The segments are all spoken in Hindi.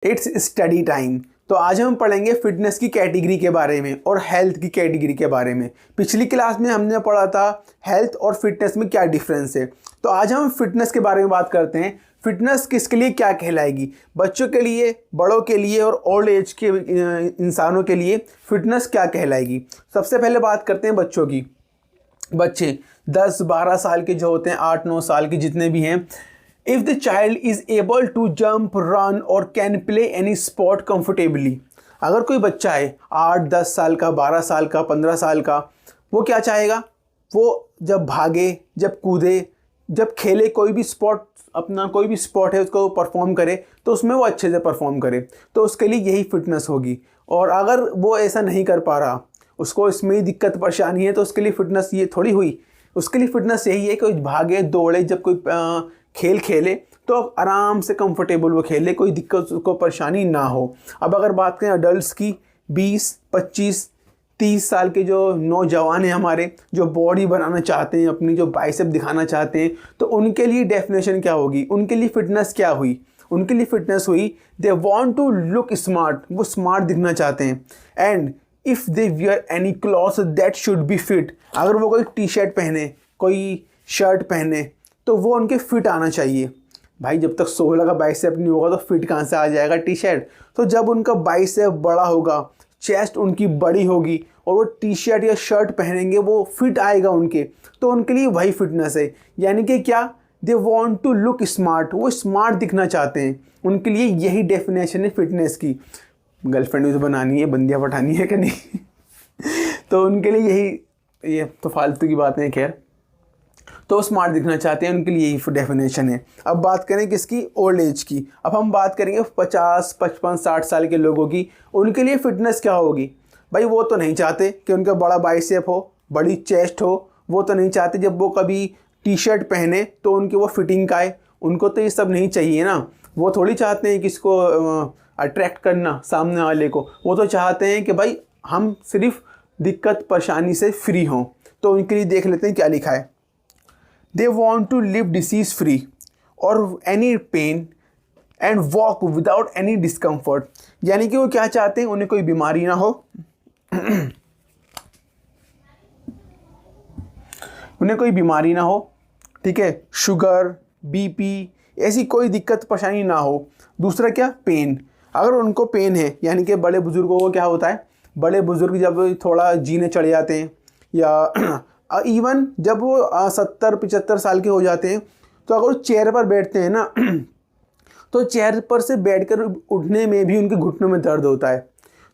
It's study time. तो आज हम पढ़ेंगे फिटनेस की कैटेगरी के बारे में और हेल्थ की कैटेगरी के बारे में। पिछली क्लास में हमने पढ़ा था हेल्थ और फिटनेस में क्या डिफरेंस है। तो आज हम फिटनेस के बारे में बात करते हैं। फिटनेस किसके लिए क्या कहलाएगी, बच्चों के लिए, बड़ों के लिए और ओल्ड एज के इंसानों के लिए फिटनेस क्या कहलाएगी। सबसे पहले बात करते हैं बच्चों की। बच्चे 10-12 साल के जो होते हैं, 8-9 साल के जितने भी हैं, if the child is able to jump, run और can play any sport comfortably. अगर कोई बच्चा है 8-10 साल का, 12 साल का, 15 साल का, वो क्या चाहेगा, वो जब भागे, जब कूदे, जब खेले, कोई भी स्पोर्ट, अपना कोई भी स्पोर्ट है उसको परफॉर्म करे तो उसमें वो अच्छे से परफॉर्म करे। तो उसके लिए यही फिटनेस होगी। और अगर वो ऐसा नहीं कर पा रहा, उसको इसमें ही दिक्कत परेशानी है, तो उसके लिए फ़िटनेस ये थोड़ी हुई। उसके लिए फ़िटनेस यही है कि भागे दौड़े, जब कोई खेल खेले तो आराम से कंफर्टेबल वो खेले, कोई दिक्कत उसको परेशानी ना हो। अब अगर बात करें अडल्ट्स की, 20, 25, 30 साल के जो नौजवान हैं हमारे, जो बॉडी बनाना चाहते हैं, अपनी जो बाइसेप दिखाना चाहते हैं, तो उनके लिए डेफिनेशन क्या होगी, उनके लिए फ़िटनेस क्या हुई। उनके लिए फ़िटनेस हुई, they want to look smart, वो स्मार्ट दिखना चाहते हैं। And if they wear any clothes that should be fit, अगर वो कोई टी शर्ट पहने, कोई शर्ट पहने, तो वो उनके फिट आना चाहिए। भाई जब तक 16 का बाइसेप नहीं होगा तो फिट कहाँ से आ जाएगा टी शर्ट। तो जब उनका बाइसेप बड़ा होगा, चेस्ट उनकी बड़ी होगी और वो टी शर्ट या शर्ट पहनेंगे, वो फिट आएगा उनके, तो उनके लिए वही फिटनेस है। यानी कि क्या, they want to look smart, वो स्मार्ट दिखना चाहते हैं। उनके लिए यही डेफिनेशन है फिटनेस की। गर्लफ्रेंड भी तो बनानी है, बंदियाँ पठानी है कि नहीं तो उनके लिए यही, ये तो फालतू की बातें हैं, खैर। तो स्मार्ट दिखना चाहते हैं, उनके लिए यही डेफिनेशन है। अब बात करें किसकी, ओल्ड एज की। अब हम बात करेंगे 50, 55, 60 साल के लोगों की। उनके लिए फ़िटनेस क्या होगी। भाई वो तो नहीं चाहते कि उनका बड़ा बाइसेप हो, बड़ी चेस्ट हो। वो तो नहीं चाहते जब वो कभी टी शर्ट पहने तो उनकी वो फिटिंग का है। उनको तो ये सब नहीं चाहिए ना। वो थोड़ी चाहते हैं किसको अट्रैक्ट करना, सामने वाले को। वो तो चाहते हैं कि भाई हम सिर्फ दिक्कत परेशानी से फ्री हों। तो उनके लिए देख लेते हैं क्या लिखा है। They want to live disease free or any pain and walk without any discomfort। यानी कि वो क्या चाहते हैं, उन्हें कोई बीमारी ना हो उन्हें कोई बीमारी ना हो, ठीक है, शुगर, बीपी, ऐसी कोई दिक्कत परेशानी ना हो। दूसरा क्या, पेन। अगर उनको पेन है, यानी कि बड़े बुजुर्गों को क्या होता है, बड़े बुजुर्ग जब थोड़ा जीने चढ़ जाते हैं या इवन जब वो 70-75 साल के हो जाते हैं, तो अगर वो चेयर पर बैठते हैं ना तो चेयर पर से बैठकर उठने में भी उनके घुटनों में दर्द होता है।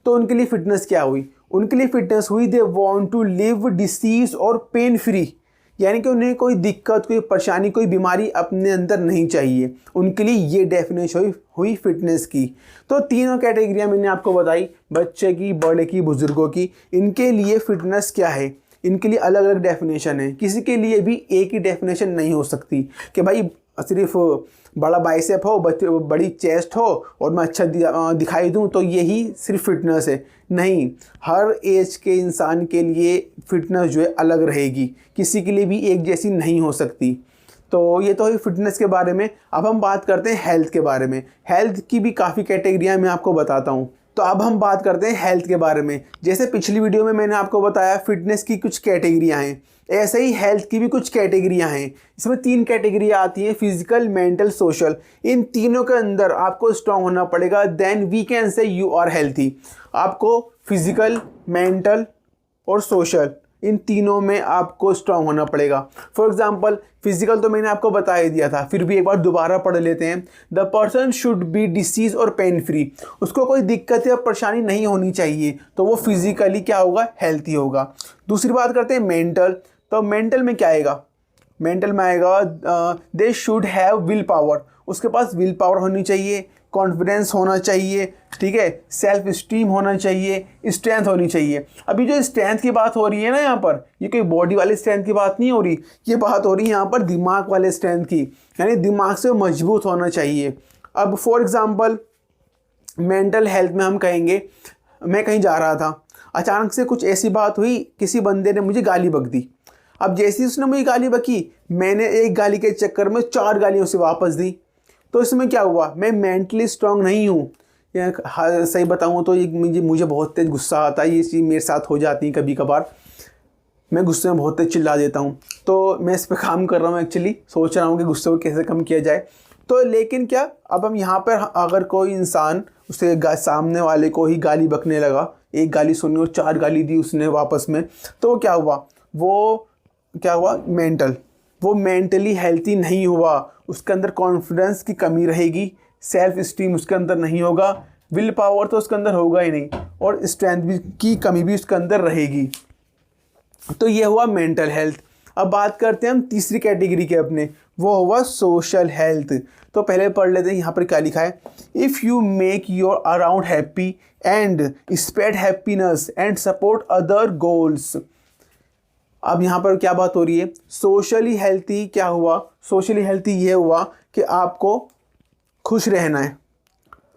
तो उनके लिए फ़िटनेस क्या हुई, उनके लिए फ़िटनेस हुई, they want to live disease और पेन फ्री। यानी कि उन्हें कोई दिक्कत, कोई परेशानी, कोई बीमारी अपने अंदर नहीं चाहिए। उनके लिए ये डेफिनेशन हुई फ़िटनेस की। तो तीनों कैटेगरियाँ मैंने आपको बताई, बच्चे की, बड़े की, बुज़ुर्गों की। इनके लिए फ़िटनेस क्या है, इनके लिए अलग अलग डेफिनेशन है। किसी के लिए भी एक ही डेफिनेशन नहीं हो सकती कि भाई सिर्फ बड़ा बाइसेप हो, बड़ी चेस्ट हो और मैं अच्छा दिखाई दूं तो यही सिर्फ फिटनेस है। नहीं, हर एज के इंसान के लिए फ़िटनेस जो है अलग रहेगी, किसी के लिए भी एक जैसी नहीं हो सकती। तो ये तो है फिटनेस के बारे में। अब हम बात करते हैं हेल्थ के बारे में। हेल्थ की भी काफ़ी कैटेगरियाँ मैं आपको बताता हूँ। तो अब हम बात करते हैं हेल्थ के बारे में। जैसे पिछली वीडियो में मैंने आपको बताया फिटनेस की कुछ कैटेगरियां हैं, ऐसे ही हेल्थ की भी कुछ कैटेगरियां हैं। इसमें 3 कैटेगरियां आती हैं, फिजिकल, मेंटल, सोशल। इन तीनों के अंदर आपको स्ट्रांग होना पड़ेगा, then we can say you are healthy. आपको फिजिकल, मेंटल और सोशल, इन तीनों में आपको स्ट्रांग होना पड़ेगा। फॉर एग्जांपल फिजिकल तो मैंने आपको बता ही दिया था, फिर भी एक बार दोबारा पढ़ लेते हैं। The person should be disease और पेन फ्री। उसको कोई दिक्कत या परेशानी नहीं होनी चाहिए, तो वो फिजिकली क्या होगा, हेल्थी होगा। दूसरी बात करते हैं मेंटल। तो मेंटल में क्या आएगा, मेंटल में आएगा they should have will power. उसके पास विल पावर होनी चाहिए, कॉन्फिडेंस होना चाहिए, ठीक है, सेल्फ स्टीम होना चाहिए, स्ट्रेंथ होनी चाहिए। अभी जो स्ट्रेंथ की बात हो रही है ना यहाँ पर, ये कोई बॉडी वाली स्ट्रेंथ की बात नहीं हो रही, ये बात हो रही है यहाँ पर दिमाग वाले स्ट्रेंथ की, यानी दिमाग से मजबूत होना चाहिए। अब फॉर एग्जांपल मेंटल हेल्थ में हम कहेंगे, मैं कहीं जा रहा था, अचानक से कुछ ऐसी बात हुई, किसी बंदे ने मुझे गाली बक दी। अब जैसे ही उसने मुझे गाली बकी, मैंने एक गाली के चक्कर में 4 गालियों से वापस दी। तो इसमें क्या हुआ, मैं मेंटली स्ट्रांग नहीं हूँ, सही बताऊँ तो ये मुझे बहुत तेज़ गुस्सा आता है, ये चीज़ मेरे साथ हो जाती है कभी कभार। मैं गुस्से में बहुत तेज चिल्ला देता हूँ। तो मैं इस पे काम कर रहा हूँ, एक्चुअली सोच रहा हूँ कि गुस्से को कैसे कम किया जाए। तो लेकिन क्या, अब हम यहाँ पर अगर कोई इंसान उसे सामने वाले को ही गाली बकने लगा, एक गाली सुनी और 4 गाली दी उसने वापस में, तो क्या हुआ, वो मेंटली हेल्थी नहीं हुआ। उसके अंदर कॉन्फिडेंस की कमी रहेगी, सेल्फ स्टीम उसके अंदर नहीं होगा, विल पावर तो उसके अंदर होगा ही नहीं, और स्ट्रेंथ की कमी भी उसके अंदर रहेगी। तो ये हुआ मेंटल हेल्थ। अब बात करते हैं हम तीसरी कैटेगरी के अपने, वो हुआ सोशल हेल्थ। तो पहले पढ़ लेते हैं यहाँ पर क्या लिखा है। If you make your around happy and spread happiness and support other goals. अब यहाँ पर क्या बात हो रही है, सोशली हेल्थी क्या हुआ, सोशली हेल्थी ये हुआ कि आपको खुश रहना है।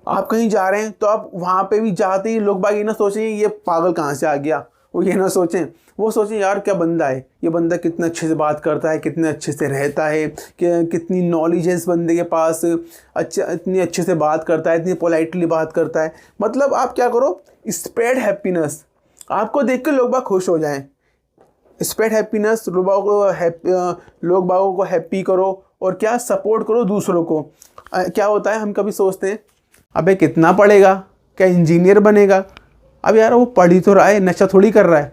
आप कहीं जा रहे हैं तो आप वहाँ पे भी जाते ही लोग बाग ये ना सोचें ये पागल कहाँ से आ गया, वो ये ना सोचें, वो सोचें यार क्या बंदा है, ये बंदा कितना अच्छे से बात करता है, कितने अच्छे से रहता है, कि कितनी नॉलेज है इस बंदे के पास, अच्छा इतनी अच्छे से बात करता है, इतनी पोलाइटली बात करता है। मतलब आप क्या करो, स्प्रेड हैप्पीनेस, आपको देख के लोग बाग खुश हो जाएं। स्प्रेड हैप्पीनेस, लोग बागों को हैप्पी करो, और क्या, सपोर्ट करो दूसरों को। क्या होता है, हम कभी सोचते हैं अबे कितना पढ़ेगा, क्या इंजीनियर बनेगा। अब यार वो पढ़ ही तो रहा है, नशा थोड़ी कर रहा है।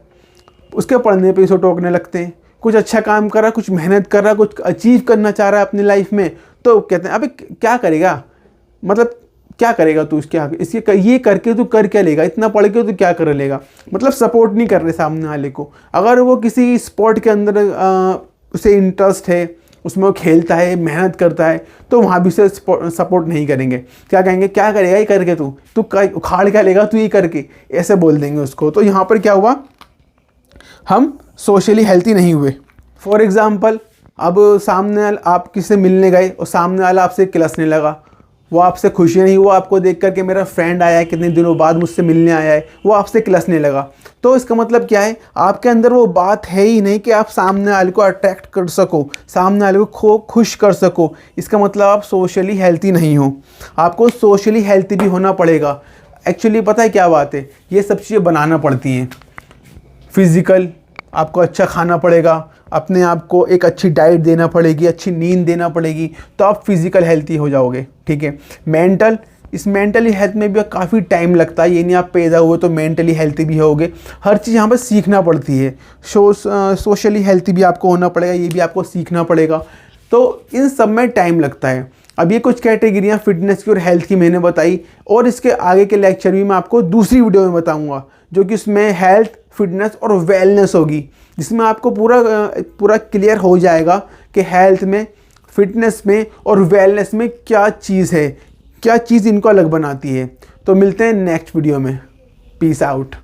उसके पढ़ने पे इसे टोकने लगते हैं। कुछ अच्छा काम कर रहा है, कुछ मेहनत कर रहा है, कुछ अचीव करना चाह रहा है अपनी लाइफ में, तो कहते हैं अबे क्या करेगा, मतलब क्या करेगा तू, इसके ये करके तू कर क्या लेगा, इतना पढ़ के तू क्या कर लेगा। मतलब सपोर्ट नहीं कर रहे सामने वाले को। अगर वो किसी स्पोर्ट के अंदर उसे इंटरेस्ट है, उसमें वो खेलता है, मेहनत करता है, तो वहाँ भी उसे सपोर्ट नहीं करेंगे। क्या कहेंगे, क्या करेगा ये करके, तू उखाड़ क्या लेगा तू ये करके, ऐसे बोल देंगे उसको। तो यहाँ पर क्या हुआ, हम सोशली हेल्थी नहीं हुए। फॉर एग्ज़ाम्पल, अब सामने आप किसी से मिलने गए और सामने वाला आपसे किलसने लगा, वो आपसे खुशी नहीं हुआ आपको देख कर के मेरा फ्रेंड आया है, कितने दिनों बाद मुझसे मिलने आया है, वो आपसे किलसने लगा। तो इसका मतलब क्या है, आपके अंदर वो बात है ही नहीं कि आप सामने वाले को अट्रैक्ट कर सको, सामने वाले को खुश कर सको। इसका मतलब आप सोशली हेल्थी नहीं हो। आपको सोशली हेल्थी भी होना पड़ेगा। एक्चुअली पता है क्या बात है, ये सब चीज़ें बनाना पड़ती हैं। फिज़िकल, आपको अच्छा खाना पड़ेगा, अपने आप को एक अच्छी डाइट देना पड़ेगी, अच्छी नींद देना पड़ेगी, तो आप फिज़िकल हेल्थी हो जाओगे। ठीक है। मेंटल, इस मेंटली हेल्थ में भी काफ़ी टाइम लगता है, ये नहीं आप पैदा हुए तो मेंटली हेल्थी भी होगे। हर चीज़ यहाँ पर सीखना पड़ती है। सोशली हेल्थी भी आपको होना पड़ेगा, ये भी आपको सीखना पड़ेगा। तो इन सब में टाइम लगता है। अब ये कुछ कैटेगरियाँ फिटनेस की और हेल्थ की मैंने बताई, और इसके आगे के लेक्चर भी मैं आपको दूसरी वीडियो में बताऊँगा, जो कि उसमें हेल्थ, फिटनेस और वेलनेस होगी, जिसमें आपको पूरा क्लियर हो जाएगा कि हेल्थ में, फिटनेस में और वेलनेस में क्या चीज़ है, क्या चीज़ इनको अलग बनाती है। तो मिलते हैं नेक्स्ट वीडियो में। Peace out.